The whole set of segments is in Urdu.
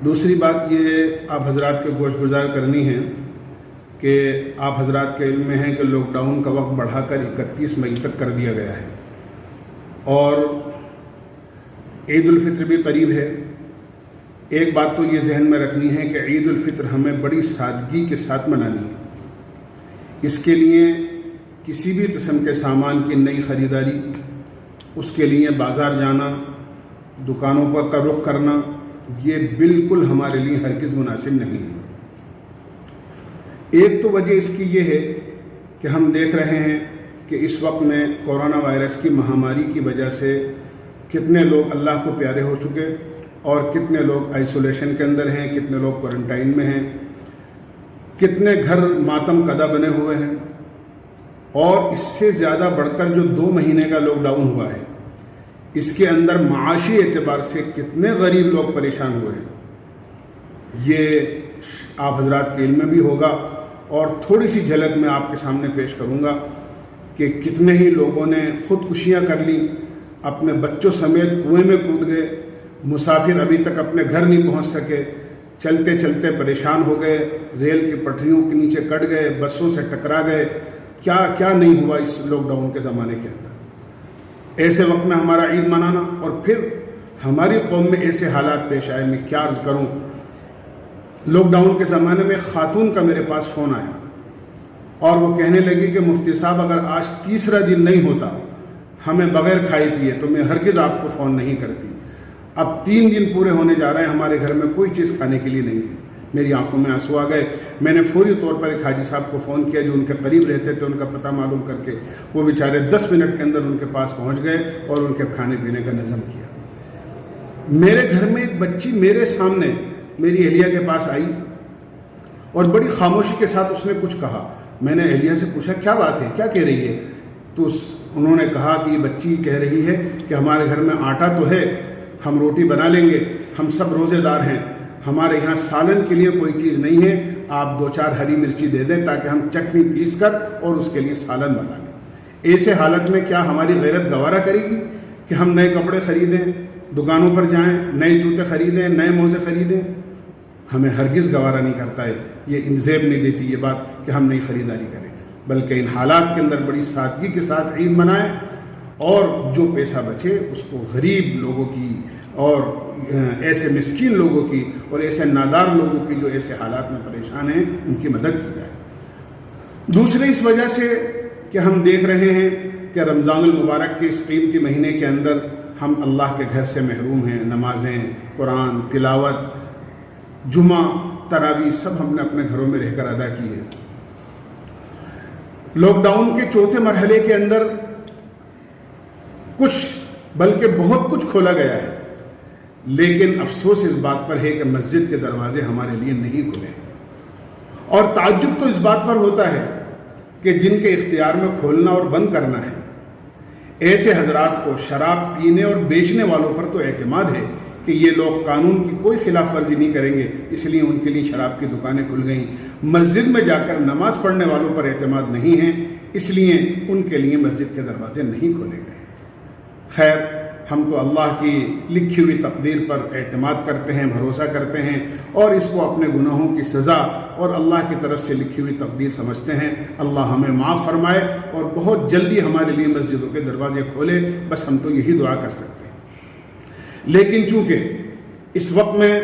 دوسری بات یہ آپ حضرات کے گوش گزار کرنی ہے کہ آپ حضرات کے علم میں ہے کہ لاک ڈاؤن کا وقت بڑھا کر 31 مئی تک کر دیا گیا ہے، اور عید الفطر بھی قریب ہے۔ ایک بات تو یہ ذہن میں رکھنی ہے کہ عید الفطر ہمیں بڑی سادگی کے ساتھ منانی ہے۔ اس کے لیے کسی بھی قسم کے سامان کی نئی خریداری، اس کے لیے بازار جانا، دکانوں پر کا رخ کرنا، یہ بالکل ہمارے لیے ہرگز مناسب نہیں ہے۔ ایک تو وجہ اس کی یہ ہے کہ ہم دیکھ رہے ہیں کہ اس وقت میں کورونا وائرس کی مہاماری کی وجہ سے کتنے لوگ اللہ کو پیارے ہو چکے، اور کتنے لوگ آئسولیشن کے اندر ہیں، کتنے لوگ کوارنٹائن میں ہیں، کتنے گھر ماتم کدہ بنے ہوئے ہیں، اور اس سے زیادہ بڑھ کر جو 2 مہینے کا لاک ڈاؤن ہوا ہے، اس کے اندر معاشی اعتبار سے کتنے غریب لوگ پریشان ہوئے ہیں، یہ آپ حضرات کے علم میں بھی ہوگا۔ اور تھوڑی سی جھلک میں آپ کے سامنے پیش کروں گا کہ کتنے ہی لوگوں نے خودکشیاں کر لیں، اپنے بچوں سمیت کنویں میں کود گئے، مسافر ابھی تک اپنے گھر نہیں پہنچ سکے، چلتے چلتے پریشان ہو گئے، ریل کی پٹریوں کے نیچے کٹ گئے، بسوں سے ٹکرا گئے، کیا کیا نہیں ہوا اس لاک ڈاؤن کے زمانے کے اندر۔ ایسے وقت میں ہمارا عید منانا، اور پھر ہماری قوم میں ایسے حالات پیش آئے، میں کیا عرض کروں۔ لاک ڈاؤن کے زمانے میں خاتون کا میرے پاس فون آیا، اور وہ کہنے لگی کہ مفتی صاحب اگر آج 3را دن نہیں ہوتا ہمیں بغیر کھائے پیے تو میں ہرگز آپ کو فون نہیں کرتی۔ اب 3 دن پورے ہونے جا رہے ہیں، ہمارے گھر میں کوئی چیز کھانے کے لیے نہیں ہے۔ میری آنکھوں میں آنسو آ گئے۔ میں نے فوری طور پر ایک حاجی صاحب کو فون کیا جو ان کے قریب رہتے تھے، ان کا پتہ معلوم کر کے وہ بیچارے 10 منٹ کے اندر ان کے پاس پہنچ گئے اور ان کے کھانے پینے کا نظم کیا۔ میرے گھر میں ایک بچی میرے سامنے میری اہلیہ کے پاس آئی، اور بڑی خاموشی کے ساتھ اس نے کچھ کہا۔ میں نے اہلیہ سے پوچھا کیا بات ہے، کیا کہہ رہی ہے؟ تو انہوں نے کہا کہ یہ بچی کہہ رہی ہے کہ ہمارے گھر میں آٹا تو ہے، ہم روٹی بنا لیں گے، ہم سب روزے دار ہیں، ہمارے یہاں سالن کے لیے کوئی چیز نہیں ہے، آپ 2-4 ہری مرچی دے دیں تاکہ ہم چٹنی پیس کر اور اس کے لیے سالن بنا لیں۔ ایسے حالت میں کیا ہماری غیرت گوارا کرے گی کہ ہم نئے کپڑے خریدیں، دکانوں پر جائیں، نئے جوتے خریدیں، نئے موزے خریدیں؟ ہمیں ہرگز گوارا نہیں کرتا ہے، یہ انزیب نہیں دیتی یہ بات کہ ہم نئی خریداری کریں، بلکہ ان حالات کے اندر بڑی سادگی کے ساتھ عید منائیں، اور جو پیسہ بچے اس کو غریب لوگوں کی اور ایسے مسکین لوگوں کی اور ایسے نادار لوگوں کی جو ایسے حالات میں پریشان ہیں ان کی مدد کی جائے۔ دوسرے اس وجہ سے کہ ہم دیکھ رہے ہیں کہ رمضان المبارک کے اس قیمتی مہینے کے اندر ہم اللہ کے گھر سے محروم ہیں، نمازیں، قرآن تلاوت، جمعہ، تراویح سب ہم نے اپنے گھروں میں رہ کر ادا کی ہے۔ لاک ڈاؤن کے 4تھے مرحلے کے اندر کچھ بلکہ بہت کچھ کھولا گیا ہے، لیکن افسوس اس بات پر ہے کہ مسجد کے دروازے ہمارے لیے نہیں کھلے، اور تعجب تو اس بات پر ہوتا ہے کہ جن کے اختیار میں کھولنا اور بند کرنا ہے، ایسے حضرات کو شراب پینے اور بیچنے والوں پر تو اعتماد ہے کہ یہ لوگ قانون کی کوئی خلاف ورزی نہیں کریں گے، اس لیے ان کے لیے شراب کی دکانیں کھل گئیں۔ مسجد میں جا کر نماز پڑھنے والوں پر اعتماد نہیں ہے، اس لیے ان کے لیے مسجد کے دروازے نہیں کھولے گئے۔ خیر، ہم تو اللہ کی لکھی ہوئی تقدیر پر اعتماد کرتے ہیں، بھروسہ کرتے ہیں، اور اس کو اپنے گناہوں کی سزا اور اللہ کی طرف سے لکھی ہوئی تقدیر سمجھتے ہیں۔ اللہ ہمیں معاف فرمائے اور بہت جلدی ہمارے لیے مسجدوں کے دروازے کھولے، بس ہم تو یہی دعا کر سکتے ہیں۔ لیکن چونکہ اس وقت میں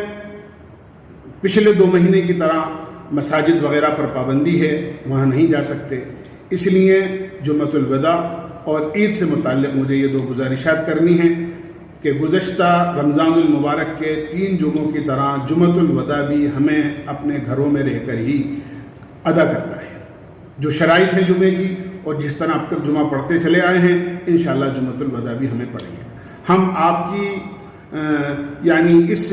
پچھلے 2 مہینے کی طرح مساجد وغیرہ پر پابندی ہے، وہاں نہیں جا سکتے، اس لیے جمعۃ الوداع اور عید سے متعلق مجھے یہ 2 گزارشات کرنی ہیں کہ گزشتہ رمضان المبارک کے 3 جمعوں کی طرح جمعۃ الوداع بھی ہمیں اپنے گھروں میں رہ کر ہی ادا کرنا ہے۔ جو شرائط ہیں جمعے کی، اور جس طرح اب تک جمعہ پڑھتے چلے آئے ہیں، انشاءاللہ جمعۃ الوداع بھی ہمیں پڑھیں گے۔ ہم آپ کی یعنی اس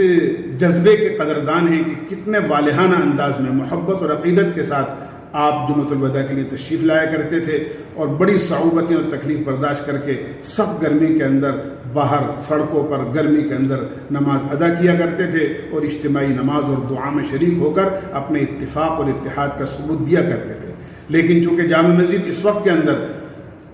جذبے کے قدردان ہیں کہ کتنے والہانہ انداز میں محبت اور عقیدت کے ساتھ آپ جمعۃ الوداع کے لیے تشریف لایا کرتے تھے، اور بڑی صعوبتیں اور تکلیف برداشت کر کے سخت گرمی کے اندر باہر سڑکوں پر گرمی کے اندر نماز ادا کیا کرتے تھے، اور اجتماعی نماز اور دعا میں شریک ہو کر اپنے اتفاق اور اتحاد کا ثبوت دیا کرتے تھے۔ لیکن چونکہ جامع مسجد اس وقت کے اندر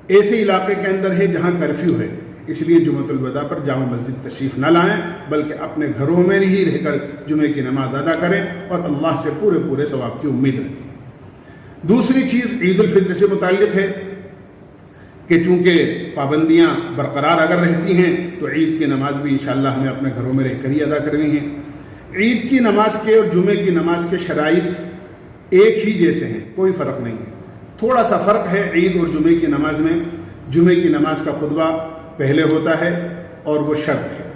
ایسے علاقے کے اندر ہے جہاں کرفیو ہے، اس لیے جمعۃ الوداع پر جامع مسجد تشریف نہ لائیں بلکہ اپنے گھروں میں ہی رہ کر جمعے کی نماز ادا کریں اور اللہ سے پورے ثواب کی امید رکھیں۔ دوسری چیز عید الفطر سے متعلق ہے کہ چونکہ پابندیاں برقرار اگر رہتی ہیں تو عید کی نماز بھی انشاءاللہ ہمیں اپنے گھروں میں رہ کر ہی ادا کرنی ہے۔ عید کی نماز کے اور جمعے کی نماز کے شرائط ایک ہی جیسے ہیں، کوئی فرق نہیں ہے۔ تھوڑا سا فرق ہے عید اور جمعے کی نماز میں، جمعے کی نماز کا خطبہ پہلے ہوتا ہے اور وہ شرط ہے،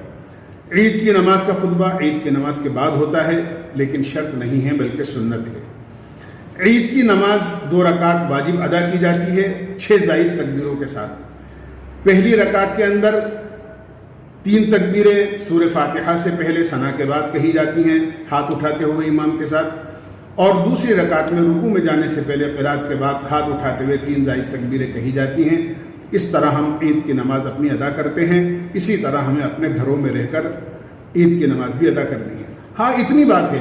عید کی نماز کا خطبہ عید کی نماز کے بعد ہوتا ہے لیکن شرط نہیں ہے بلکہ سنت ہے۔ عید کی نماز 2 رکعت واجب ادا کی جاتی ہے 6 زائد تکبیروں کے ساتھ۔ پہلی رکعت کے اندر 3 تکبیریں سورہ فاتحہ سے پہلے ثنا کے بعد کہی جاتی ہیں ہاتھ اٹھاتے ہوئے امام کے ساتھ، اور دوسری رکعت میں رکوع میں جانے سے پہلے قرات کے بعد ہاتھ اٹھاتے ہوئے 3 زائد تکبیریں کہی جاتی ہیں۔ اس طرح ہم عید کی نماز اپنی ادا کرتے ہیں، اسی طرح ہمیں اپنے گھروں میں رہ کر عید کی نماز بھی ادا کرنی ہے۔ ہاں اتنی بات ہے،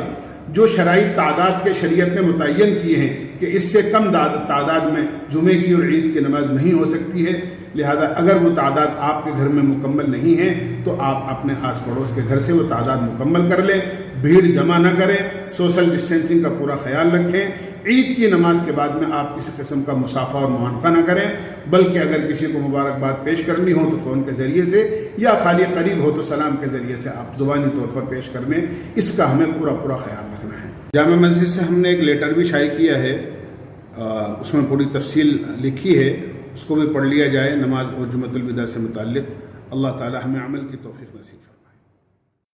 جو شرائط تعداد کے شریعت نے متعین کیے ہیں کہ اس سے کم تعداد میں جمعے کی اور عید کی نماز نہیں ہو سکتی ہے، لہذا اگر وہ تعداد آپ کے گھر میں مکمل نہیں ہے تو آپ اپنے آس پڑوس کے گھر سے وہ تعداد مکمل کر لیں، بھیڑ جمع نہ کریں، سوشل ڈسٹینسنگ کا پورا خیال رکھیں۔ عید کی نماز کے بعد میں آپ کسی قسم کا مصافحہ اور معانقہ نہ کریں، بلکہ اگر کسی کو مبارکباد پیش کرنی ہو تو فون کے ذریعے سے، یا خالی قریب ہو تو سلام کے ذریعے سے آپ زبانی طور پر پیش کر لیں۔ اس کا ہمیں پورا خیال رکھنا ہے۔ جامع مسجد سے ہم نے ایک لیٹر بھی شائع کیا ہے، اس میں پوری تفصیل لکھی ہے، اس کو بھی پڑھ لیا جائے نماز اور جمعۃ الوداع سے متعلق۔ اللہ تعالی ہمیں عمل کی توفیق نصیب فرمائے۔